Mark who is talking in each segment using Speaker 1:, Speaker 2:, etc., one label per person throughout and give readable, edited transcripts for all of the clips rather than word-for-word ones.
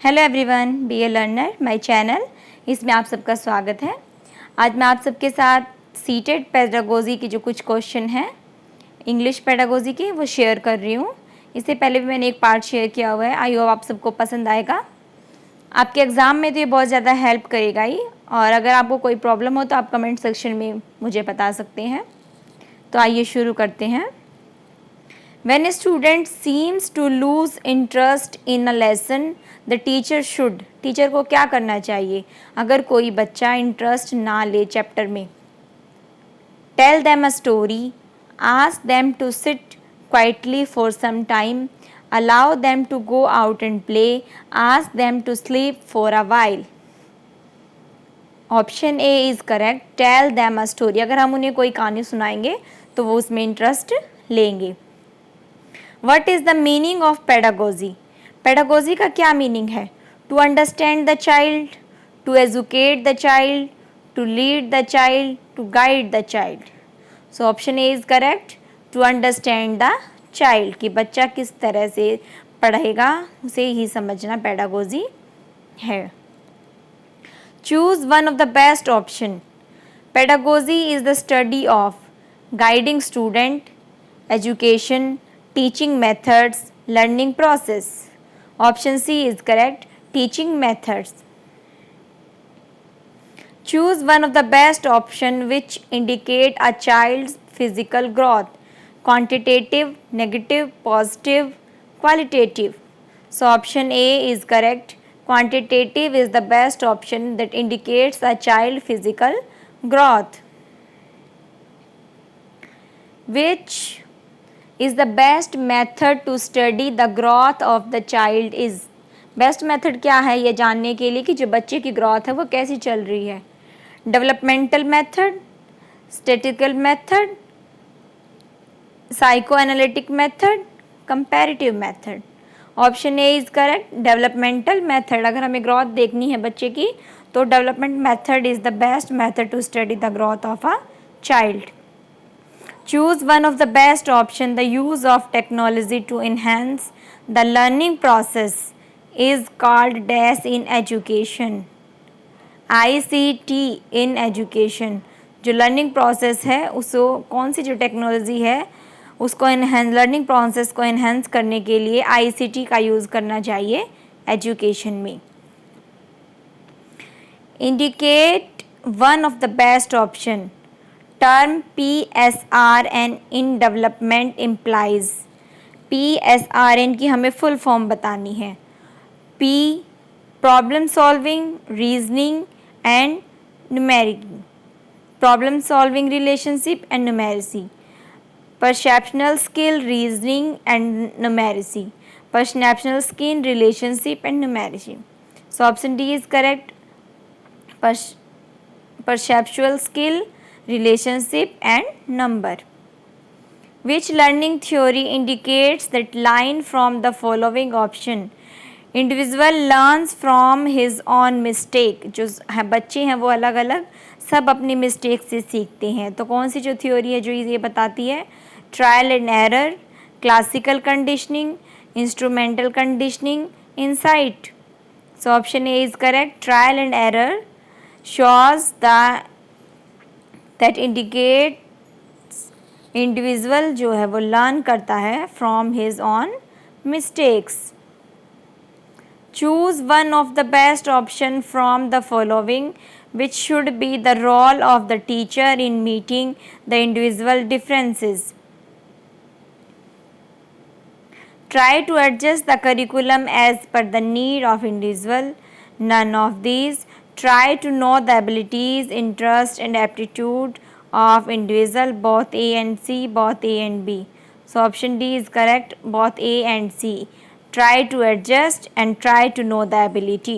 Speaker 1: Hello everyone, be a learner my channel, इसमें आप सबका स्वागत है। आज मैं आप सबके साथ सीटेड पेडागोजी की जो कुछ क्वेश्चन हैं इंग्लिश पेडागोजी के वो शेयर कर रही हूँ। इससे पहले भी मैंने एक पार्ट शेयर किया हुआ है, आई होप आप सबको पसंद आएगा। आपके एग्ज़ाम में तो ये बहुत ज़्यादा हेल्प करेगा ही, और अगर आपको कोई प्रॉब्लम हो तो आप कमेंट सेक्शन में मुझे बता सकते हैं। तो आइए शुरू करते हैं। When a student seems to lose interest in a lesson, the teacher should, teacher को क्या करना चाहिए अगर कोई बच्चा इंटरेस्ट ना ले चैप्टर में? Tell them a story, ask them to sit quietly for some time, allow them to go out and play, ask them to sleep for a while. Option A is correct, tell them a story. अगर हम उन्हें कोई कहानी सुनाएंगे तो वो उसमें interest लेंगे। What is the meaning of pedagogy? Pedagogy का क्या मीनिंग है? To understand the child, to educate the child, to lead the child, to guide the child. So option A is correct. To understand the child, कि बच्चा किस तरह से पढ़ेगा उसे ही समझना pedagogy है। Choose one of the best option. Pedagogy is the study of guiding student, education, teaching methods, learning process. Option C is correct, teaching methods. Choose one of the best option which indicate a child's physical growth: quantitative, negative, positive, qualitative. So option A is correct. Quantitative is the best option that indicates a child physical growth. Which is the best method to study the growth of the child is? Best method क्या है ये जानने के लिए कि जो बच्चे की ग्रोथ है वो कैसी चल रही है? Developmental method, statistical method, psychoanalytic method, comparative method. Option A is correct, developmental method. अगर हमें ग्रोथ देखनी है बच्चे की तो development method is the best method to study the growth of a child. Choose one of the best option. The use of technology to enhance the learning process is called dash in education. ICT in education. जो learning process है उसको कौन सी जो technology है उसको enhance learning process को enhance करने के लिए ICT का यूज़ करना चाहिए एजुकेशन में. Indicate one of the best option. Term PSRN in development implies. PSRN की हमें फुल फॉर्म बतानी है. P problem solving, reasoning and numeracy. Problem solving, relationship and numeracy. Perceptual skill, reasoning and numeracy. Perceptual skill, relationship and numeracy. So option D is correct. Perceptual skill, relationship and number. Which learning theory indicates that line from the following option? Individual learns from his own mistake. जो बच्चे हैं वो अलग अलग सब अपनी mistake से सीखते हैं. तो कौन सी जो थ्योरी है जो ये बताती है? Trial and error, classical conditioning, instrumental conditioning, insight. So option A is correct. Trial and error shows that indicates individual जो है वो लर्न करता है from his own mistakes. Choose one of the best option from the following which should be the role of the teacher in meeting the individual differences. Try to adjust the curriculum as per the need of individual. None of these. Try to know the abilities, interest and aptitude of individual, both A and C, both A and B. So option D is correct, both A and C. Try to adjust and try to know the ability.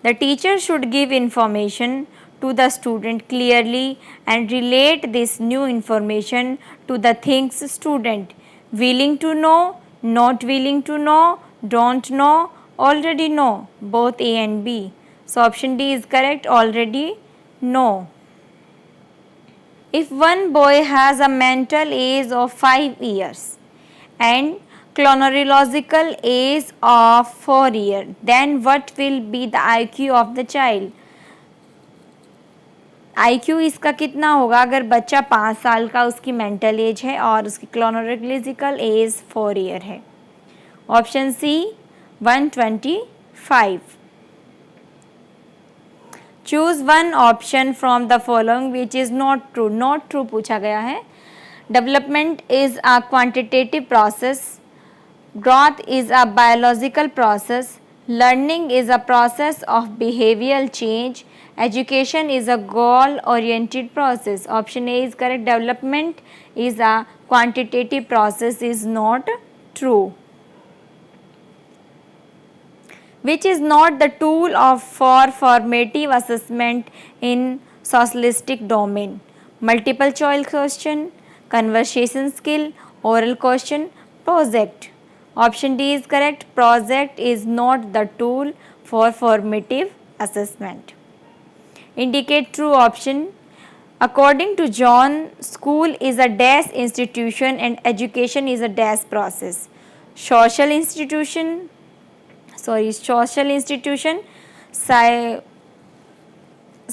Speaker 1: The teacher should give information to the student clearly and relate this new information to the things student willing to know, not willing to know, don't know, already know, both A and B. So option D is correct, already know. If one boy has a mental age of 5 years and chronological age of 4 years, then what will be the IQ of the child? IQ इसका कितना होगा अगर बच्चा 5 साल का उसकी mental as है और उसकी chronological एज 4 ईयर है? Option C 125. Choose one option from the following which is not true. Not true पूछा गया है. Development is a quantitative process. Growth is a biological process. Learning is a process of behavioural change. Education is a goal oriented process. Option A is correct. Development is a quantitative process is not true. Which is not the tool for formative assessment in socialistic domain? Multiple choice question, conversation skill, oral question, project. Option D is correct. Project is not the tool for formative assessment. Indicate true option. According to John, school is a dash institution and education is a dash process. Social institution,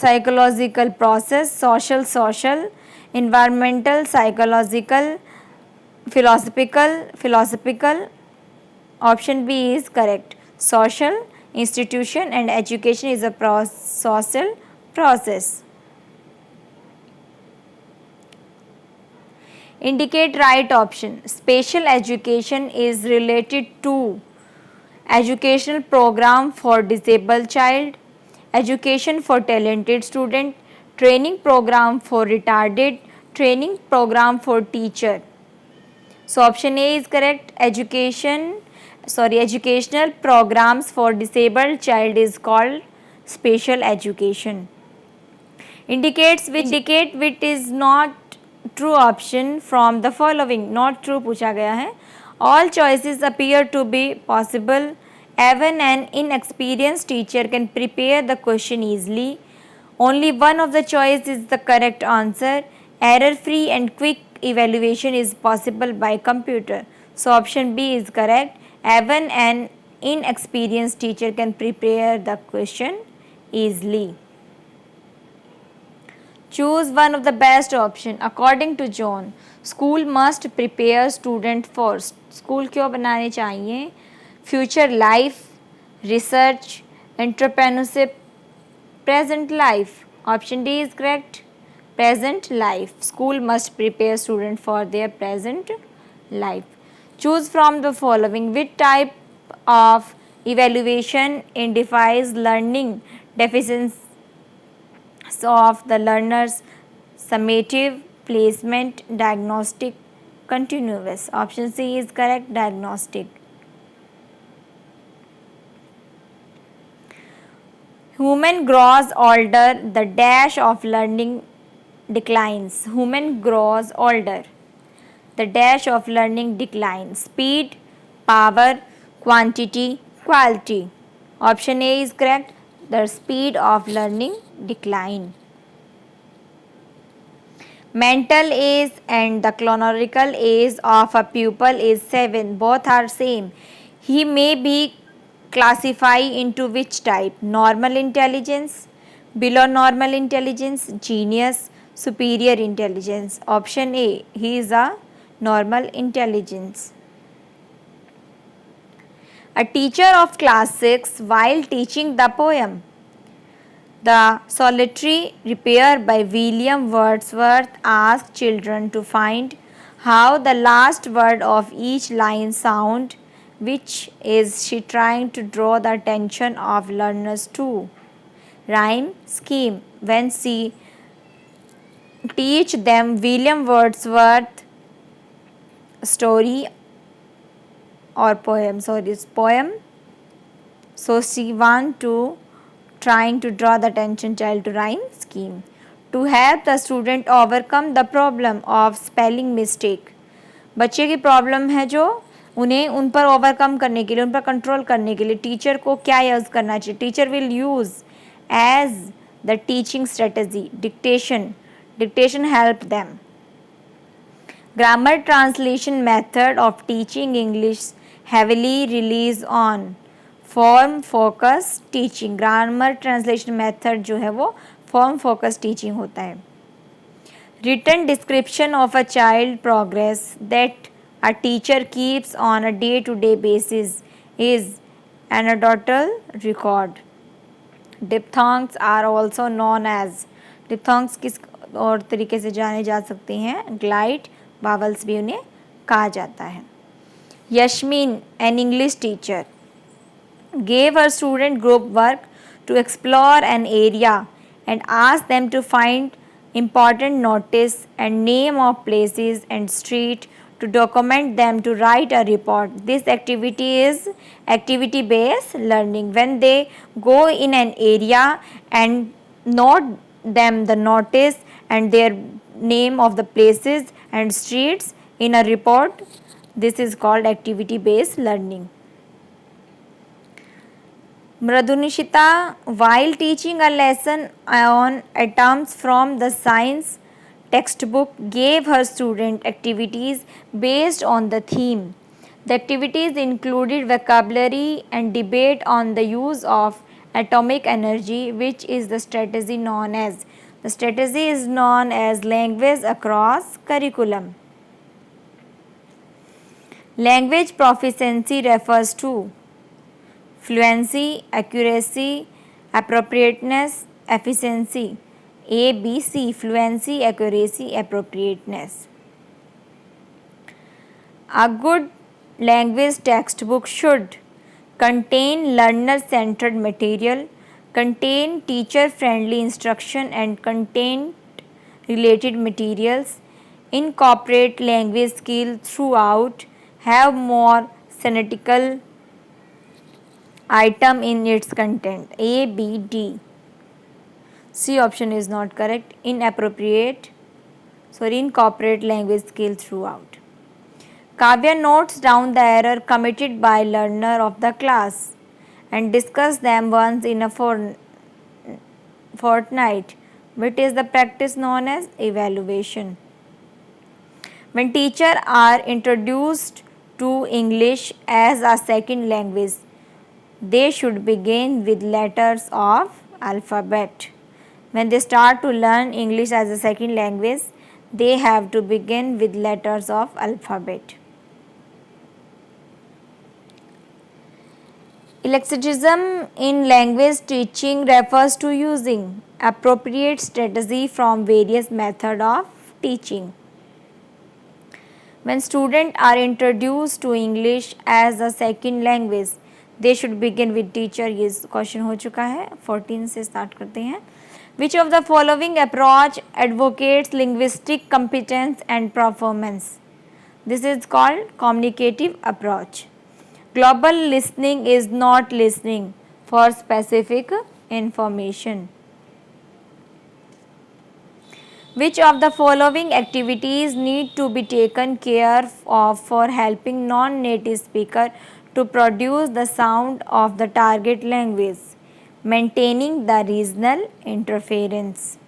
Speaker 1: psychological process, social, environmental, psychological, philosophical. Option B is correct. Social institution and education is a social process. Indicate right option. Special education is related to educational program for disabled child, education for talented student, training program for retarded, training program for teacher. So option A is correct. Educational programs for disabled child is called special education. Indicate which is not true option from the following. Not true पूछा गया है. All choices appear to be possible. Even an inexperienced teacher can prepare the question easily. Only one of the choice is the correct answer. Error-free and quick evaluation is possible by computer. So option B is correct. Even an inexperienced teacher can prepare the question easily. Choose one of the best option. According to John, school must prepare student first. School क्यों बनाने चाहिए? Future life, research, entrepreneurship, present life. Option D is correct. Present life. School must prepare student for their present life. Choose from the following. Which type of evaluation identifies learning deficiencies of the learners? Summative, placement, diagnostic, continuous. Option C is correct. Diagnostic. Human grows older, the dash of learning declines. Human grows older, the dash of learning declines. Speed, power, quantity, quality. Option A is correct. The speed of learning decline. Mental age and the chronological age of a pupil is 7. Both are same. He may be classified into which type? Normal intelligence, below normal intelligence, genius, superior intelligence. Option A, he is a normal intelligence. A teacher of class 6, while teaching the poem The Solitary Repair by William Wordsworth, asked children to find how the last word of each line sound. Which is she trying to draw the attention of learners to? Rhyme, scheme. When she teach them William Wordsworth story or poem, poem. So she want to trying to draw the attention child to rhyme scheme. To help the student overcome the problem of spelling mistake. बच्चे की problem है जो उन्हें उन पर overcome करने के लिए, उन पर कंट्रोल करने के लिए टीचर को क्या यूज़ करना चाहिए? Teacher will use as the teaching strategy dictation. Dictation help them. Grammar translation method of teaching English heavily relies on form focus teaching. Grammar translation method जो है वो फॉर्म फोकस टीचिंग होता है. Written description of a child progress that a teacher keeps on a day-to-day basis is anecdotal record. Diphthongs are also known as, diphthongs किस और तरीके से जाने जा सकते हैं, ग्लाइड बावल्स भी उन्हें कहा जाता है. Yashmin, an English teacher, gave her student group work to explore an area and asked them to find important notice and name of places and street to document them to write a report. This activity is activity based learning. When they go in an area and note them the notice and their name of the places and streets in a report, this is called activity based learning. Mradunishita, while teaching a lesson on atoms from the science textbook, gave her student activities based on the theme. The activities included vocabulary and debate on the use of atomic energy, which is the strategy known as. The strategy is known as language across curriculum. Language proficiency refers to fluency, accuracy, appropriateness, efficiency. A, B, C. Fluency, accuracy, appropriateness. A good language textbook should contain learner-centered material, contain teacher-friendly instruction and content-related materials, incorporate language skills throughout, have more synthetic item in its content. A, B, D. C option is not correct. Incorporate language skill throughout. Kavya notes down the error committed by learner of the class and discuss them once in a fortnight, which is the practice known as evaluation. When teachers are introduced to English as a second language, they should begin with letters of alphabet. When they start to learn English as a second language, they have to begin with letters of alphabet. Eclecticism in language teaching refers to using appropriate strategy from various methods of teaching. When students are introduced to English as a second language, they should begin with teacher. ये question हो चुका है. 14 से start करते हैं. Which of the following approach advocates linguistic competence and performance? This is called communicative approach. Global listening is not listening for specific information. Which of the following activities need to be taken care of for helping non-native speaker to produce the sound of the target language? Maintaining the regional interference.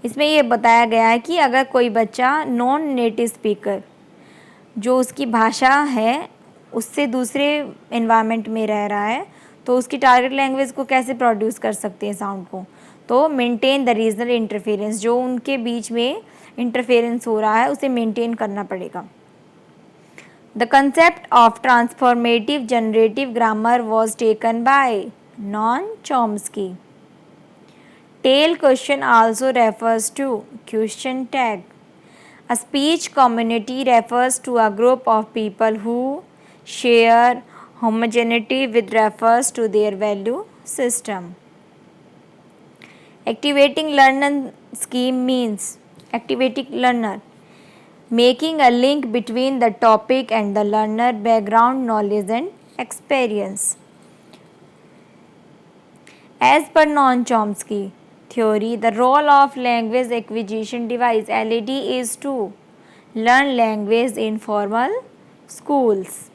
Speaker 1: इसमें ये बताया गया है कि अगर कोई बच्चा non native speaker जो उसकी भाषा है उससे दूसरे इन्वायरमेंट में रह रहा है तो उसकी टारगेट लैंग्वेज को कैसे प्रोड्यूस कर सकते हैं साउंड को, तो मेंटेन द रीजनल इंटरफेरेंस, जो उनके बीच में इंटरफेरेंस हो रहा है उसे मेंटेन करना पड़ेगा. The concept of transformative generative grammar was taken by Noam Chomsky. Tail question also refers to question tag. A speech community refers to a group of people who share homogeneity with refers to their value system. Activating learner scheme means activating learner, making a link between the topic and the learner background knowledge and experience. As per Noam Chomsky theory, the role of language acquisition device LED is to learn language in formal schools.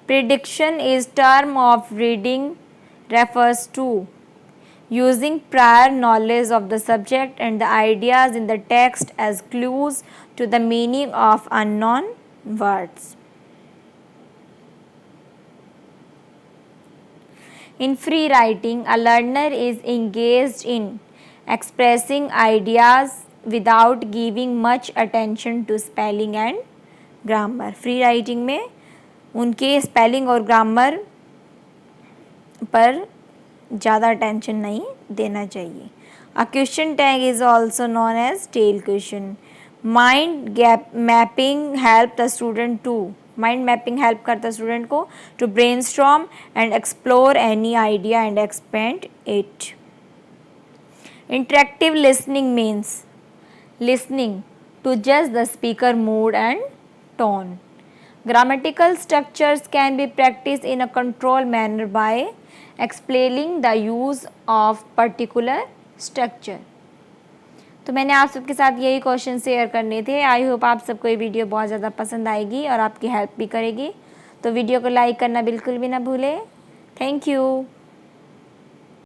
Speaker 1: Prediction is term of reading refers to using prior knowledge of the subject and the ideas in the text as clues to the meaning of unknown words. In free writing, a learner is engaged in expressing ideas without giving much attention to spelling and grammar. Free writing में उनके spelling और grammar पर ज़्यादा attention नहीं देना चाहिए. A question tag is also known as tail question. Mind mapping help the student to mind mapping help करता है स्टूडेंट को to brainstorm and explore any idea and expand it. Interactive listening means listening to judge the speaker mood and tone. Grammatical structures can be practiced in a controlled manner by explaining the use of particular structure. तो मैंने आप सबके साथ यही question share करने थे. I hope आप सबको ये वीडियो बहुत ज़्यादा पसंद आएगी और आपकी हेल्प भी करेगी. तो वीडियो को लाइक करना बिल्कुल भी ना भूलें. Thank you.